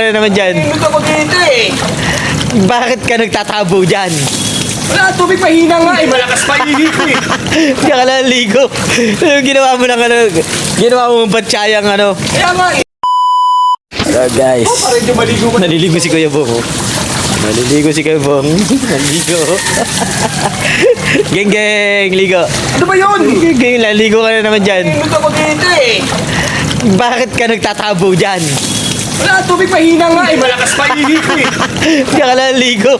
na naman dyan. Ingot ako dito eh. Bakit ka nagtatabo dyan? Wala, tubig mahina nga eh. Malakas pa init eh. Kaya ka lang ligo. Yung ginawa mo ng ano, ginawa mo batsayang ano. Kaya nga eh. So guys, Parang yung maligo ka. naliligo si Kuya Bong. Naliligo si Kuya Bong. Naligo. Geng geng, ligo. Ano ba yun? Geng geng, naligo ka na naman dyan. Ingot ako dito eh. Bakit ka nagtatabo dyan? Wala, tubig mahina nga eh. Malakas pa init eh. Kaya ka lang ligo.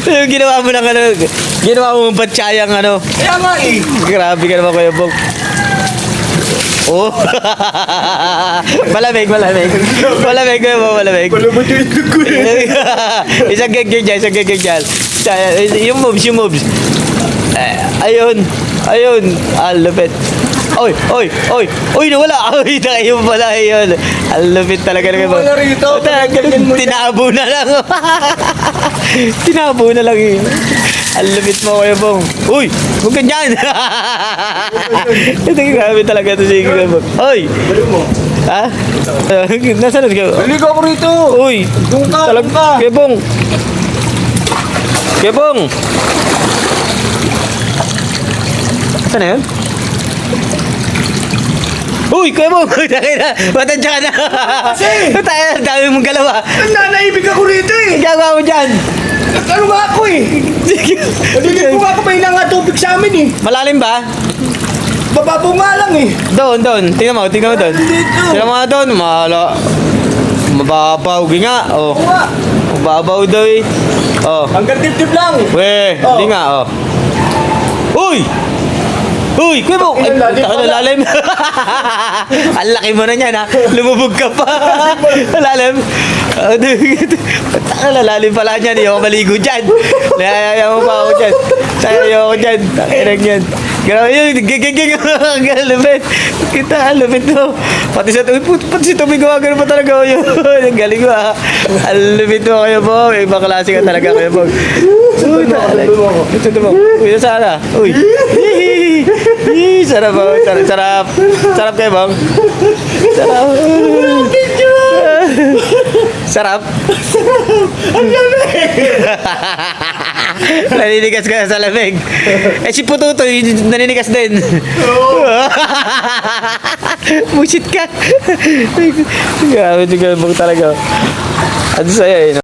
Yung ginawa mo ng ano, ginawa mo batsayang ano. Kaya nga eh. Grabe ka naman Kuya Bong. Oh. Malamig, malamig. Malamig Kuya Bong, malamig. Malabot yung itlog ko eh. Isang geng dyan, isang geng dyan. Yung moves, yung moves. Ayun, ayun. Lupit. Oy, oy, oy. Oy, nawala. Oy, tayo pala yun. Lupit talaga naman. Wala rito. Tinabo na lang. Tinabo na lang eh. Lupit mo Kuya Bong. Uy, huwag ganyan. Ito grabe talaga ito si Kuya Bong. Oy. Balik mo. Ha? Nasaan na si Kuya Bong? Balik ako rito. Uy. Doon ka, doon ka. Kuya Bong. Kuya Bong. Saan na yun? Uy, Kuya Bong! Matansya ka na! Kasi! Tayo, dami mong galawa! Nanaibig ako rito eh. Gagawa mo dyan! Ano nga ako eh. Nalilig ko nga ako mahina nga tubig sa amin eh. Malalim ba? Bababaw nga lang eh. Doon, doon. Tingnan mo doon. Dito. Tingnan mo nga doon. Mababaw. Nga. Oh. Oo nga. Mababaw daw eh. Oh. Hanggang tip-tip lang. Weh, Oh. hindi nga, oh. Uy! Uy, Kuya Bong! Ay, Ang lalim taka na pala. lalim. Ang laki mo na niyan, ha? Lumubog ka pa. Lalim. Taka na lalim pala niyan. Hindi ako maligo dyan. Nayaya mo pa ako dyan. Tayo ako dyan. Takinig yan. Grabe yun. Gigigig. Ang lupit. Kita, ang lupit mo. Pati sa tubig gumagano pa talaga ako yun. Ang galing mo, ha? Ang lupit mo, Kuya Bong. Ibang klase ka talaga, Kuya Bong. Uy, talaga. Ito mo. Uy, nasaan na? Uy. Sarap oh, sarap. Sarap kayo, Bang. Sarap. Sarap. Ang lamig. Naninigas ka sa lamig. Si Pututoy, naninigas din. Busit ka. Grabe, tingnan mo talaga. Ano sa'yo eh.